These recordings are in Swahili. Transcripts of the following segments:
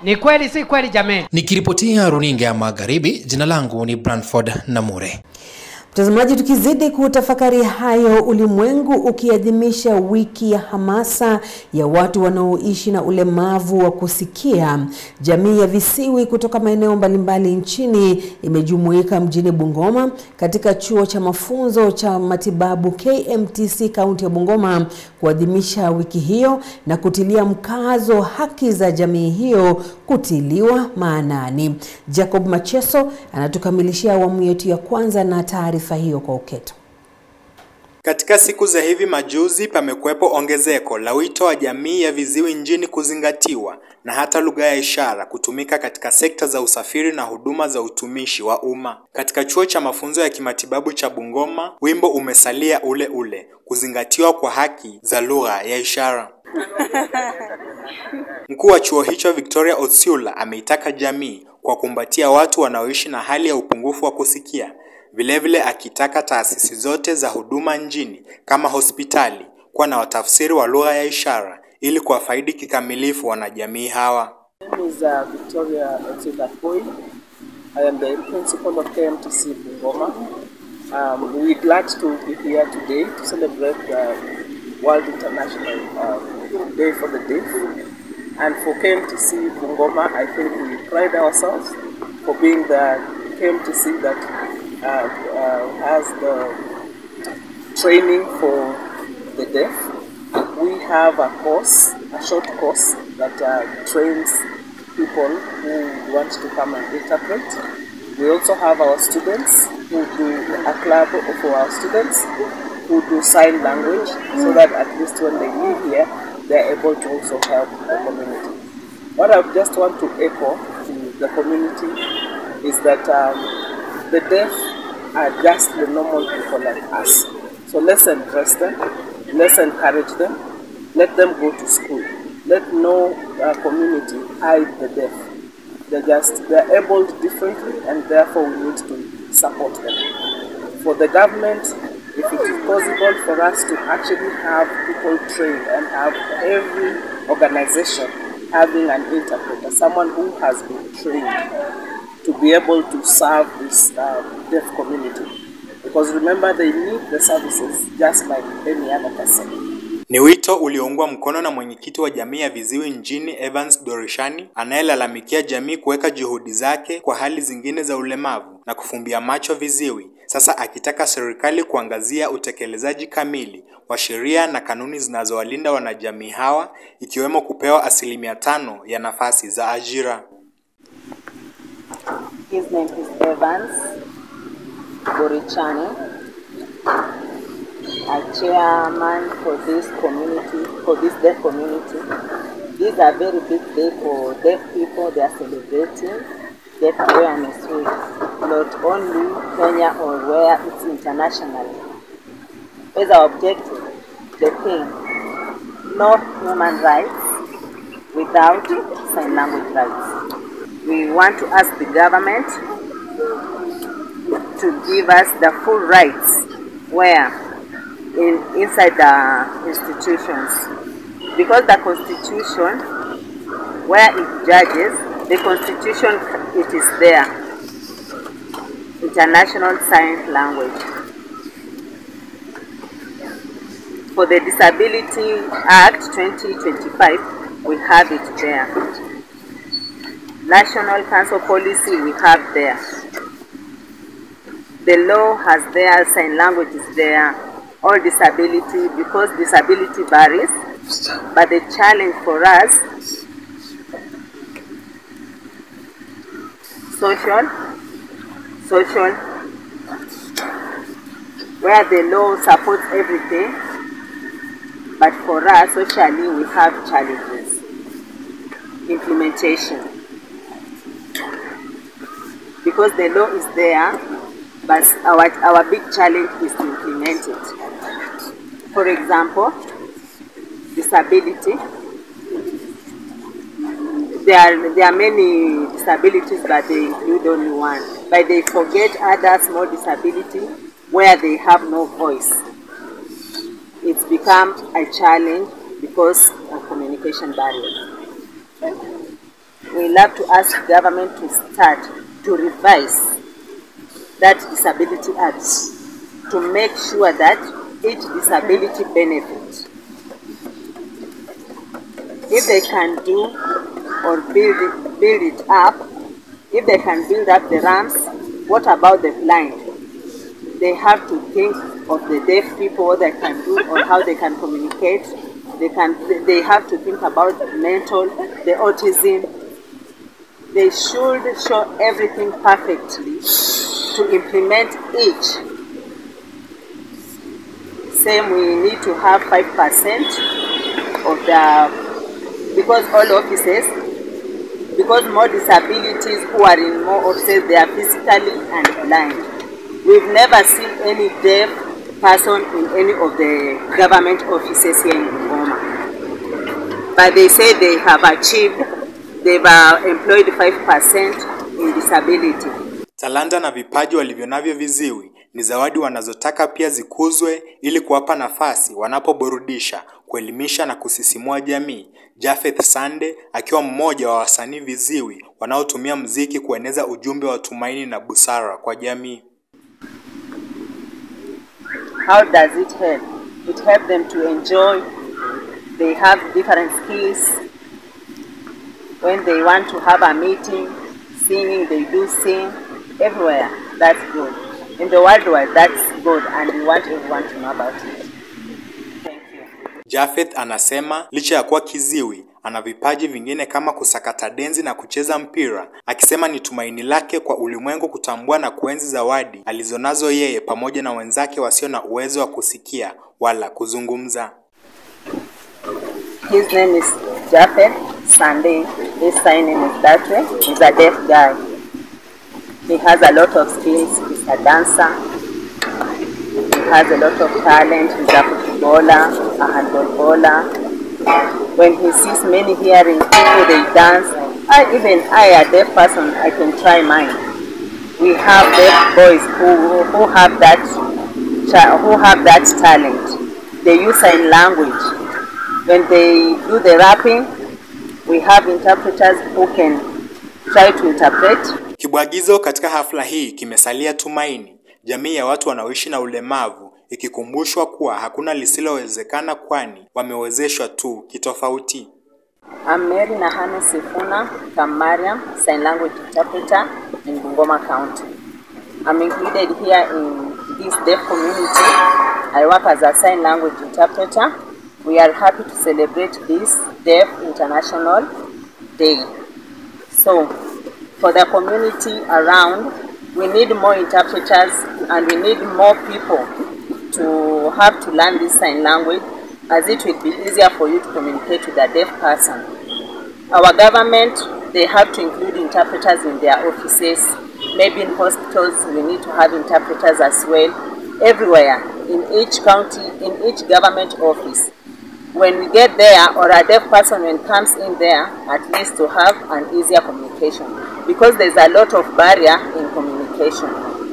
Ni kweli si kweli jameni? Nikiripotia runinga ya Magharibi, jina langu ni Branford Namure. Mtazamaji, tukizidi kutafakari hayo, ulimwengu ukiadhimisha wiki ya hamasa ya watu wanaoishi na ulemavu wa kusikia, jamii ya visiwi kutoka maeneo mbalimbali nchini imejumuika mjini Bungoma katika chuo cha mafunzo cha matibabu KMTC kaunti ya Bungoma kuadhimisha wiki hiyo na kutilia mkazo haki za jamii hiyo kutiliwa maanani. Jacob Macheso anatukamilishia awamu yetu ya kwanza na taarifa hiyo kwa uketo. Katika siku za hivi majuzi pamekuwepo ongezeko la wito wa jamii ya viziwi nchini kuzingatiwa na hata lugha ya ishara kutumika katika sekta za usafiri na huduma za utumishi wa umma. Katika chuo cha mafunzo ya kimatibabu cha Bungoma, wimbo umesalia ule ule, kuzingatiwa kwa haki za lugha ya ishara. Mkuu wa chuo hicho Victoria Otsiula ameitaka jamii kwa kumbatia watu wanaoishi na hali ya upungufu wa kusikia. Vilevile akitaka taasisi zote za huduma nchini kama hospitali kuwa na watafsiri wa lugha ya ishara ili kuwafaidi kikamilifu wanajamii hawa. My name is Victoria Otsiula. I am the principal of KMTC Bungoma. We're glad to be here today to celebrate the World International Day for the Deaf. And for KMTC Bungoma, I think we pride ourselves for being the KMTC that has the training for the deaf. We have a course, a short course that trains people who want to come and interpret. We also have our students who do a club for our students who do sign language so that at least when they live here, they're able to also help the community. What I just want to echo to the community is that the deaf are just the normal people like us. So let's embrace them, let's encourage them, let them go to school. Let no community hide the deaf. They're able differently and therefore we need to support them. For the government, if it is possible for us to actually have people trained and have every organization having an interpreter, someone who has been trained to be able to serve this deaf community. Because remember, they need the services just like any other person. Ni wito ulioungwa mkono na mwenyekiti wa jamii ya viziwi nchini Evans Dorishani, anayelalamikia jamii kuweka juhudi zake kwa hali zingine za ulemavu na kufumbia macho viziwi. Sasa akitaka serikali kuangazia utekelezaji kamili wa sheria na kanuni zinazowalinda wanajamii hawa, ikiwemo kupewa 5% ya nafasi za ajira. His name is Evans Dorishani. A chairman for this community, for this deaf community. These are very big day for deaf people. They are celebrating Deaf Awareness Week, not only Kenya or where it's internationally. As our objective, the thing, no human rights without sign language rights. We want to ask the government to give us the full rights where inside the institutions, because the constitution where it judges, the constitution, it is there, international sign language. For the Disability Act 2025, we have it there. National Council Policy, we have there. The law has there, sign language is there. All disability, because disability varies, but the challenge for us, social, where the law supports everything, but for us, socially, we have challenges. Implementation. Because the law is there, but our big challenge is to implement it. For example, disability. There are many disabilities, but they include only one. But they forget other small disability where they have no voice. It's become a challenge because of communication barriers. we love to ask government to start to revise that Disability Act to make sure that each disability benefit, if they can do or build it up, if they can build up the ramps, what about the blind? They have to think of the deaf people, what they can do or how they can communicate. They have to think about the mental, the autism. They should show everything perfectly to implement each. Same, we need to have 5% of the, because all offices, because more disabilities who are in more offices, they are physically and blind. We've never seen any deaf person in any of the government offices here in Bungoma. But they say they have achieved, they've employed 5% in disability. Talanta na vipaji walivyonavyo viziwi ni zawadi wanazotaka pia zikuzwe ili kuwapa nafasi wanapoburudisha, kuelimisha na kusisimua jamii. Japheth Sande akiwa mmoja wa wasanii viziwi wanaotumia muziki kueneza ujumbe wa tumaini na busara kwa jamii. How does it help? It helps them to enjoy. They have different skills. When they want to have a meeting, singing, they do sing. Everywhere, that's good. In the world, that's good, and we want everyone to know about it. Thank you. Japheth anasema licha ya kuwa kiziwi, ana vipaji vingine kama kusakata denzi na kucheza mpira, akisema ni tumaini lake kwa ulimwengu kutambua na kuenzi zawadi alizonazo yeye pamoja na wenzake wasio na uwezo wa kusikia wala kuzungumza. His name is Japheth Sande. His sign name is that way. He's a deaf guy. He has a lot of skills. He's a dancer. He has a lot of talent. He's a footballer, a handball bowler. When he sees many hearing people, they dance. Even I, a deaf person, I can try mine. We have deaf boys who have that talent. They use sign language. When they do the rapping, we have interpreters who can try to interpret. Kibwagizo katika hafla hii kimesalia tumaini, jamii ya watu wanaoishi na ulemavu ikikumbushwa kuwa hakuna lisilowezekana kwani wamewezeshwa tu kitofauti. I'm Mary Nahane Sifuna Kamariam, sign language interpreter in Bungoma County. I'm included here in this deaf community. I work as a sign language interpreter. We are happy to celebrate this Deaf International Day. So, for the community around, we need more interpreters and we need more people to have to learn this sign language, as it will be easier for you to communicate with a deaf person. Our government, they have to include interpreters in their offices. Maybe in hospitals, we need to have interpreters as well. Everywhere, in each county, in each government office. When we get there, or a deaf person when comes in there, at least to have an easier communication. Because there's a lot of barrier in communication.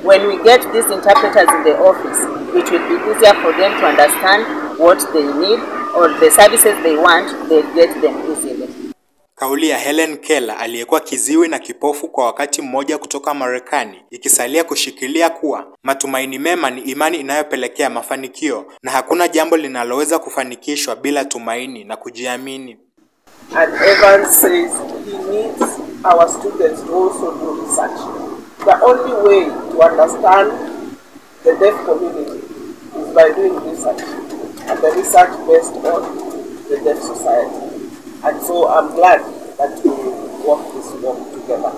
When we get these interpreters in the office, it will be easier for them to understand what they need or the services they want, they get them easily. Kauli ya Helen Keller aliyekuwa kiziwi na kipofu kwa wakati mmoja kutoka Marekani ikisalia kushikilia kuwa matumaini mema ni imani inayopelekea mafanikio na hakuna jambo linaloweza kufanikishwa bila tumaini na kujiamini. And Evans says he needs our students to also do research. The only way to understand the deaf community is by doing research, and the research based on the deaf society. And so I'm glad that we walk this walk together.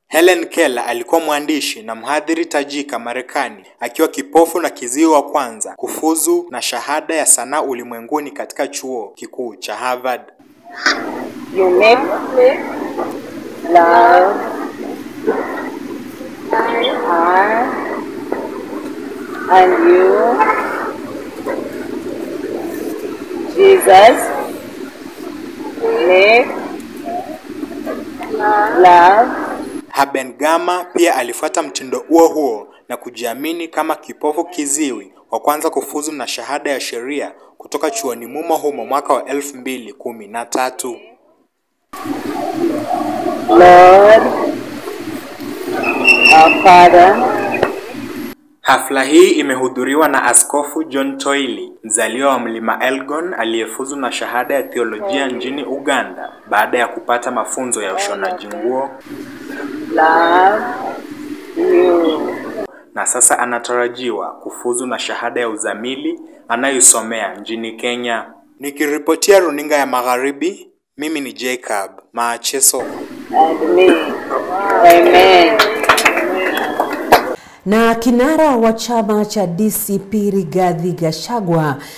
Helen Keller alikuwa mwandishi na mhadhiri tajika Marekani, akiwa kipofu na kiziwi wa kwanza kufuzu na shahada ya sanaa ulimwenguni katika chuo kikuu cha Harvard. You make love, and you, Jesus, make love. Habengama pia alifuata mtindo huo na kujiamini kama kipofu kiziwi wa kwanza kufuzu na shahada ya sheria kutoka chuoni humo mwaka wa 2013. Lord, our Father. Hafla hii imehudhuriwa na Askofu John Toili, mzaliwa wa Mlima Elgon aliyefuzu na shahada ya theolojia nchini Uganda baada ya kupata mafunzo ya ushonaji nguo. Love you. Na sasa anatarajiwa kufuzu na shahada ya uzamili anayosomea nchini Kenya. Nikiripotia runinga ya Magharibi, mimi ni Jacob Maacheso. And me. Amen. Na kinara wa chama cha DCP Rigathi Gachagua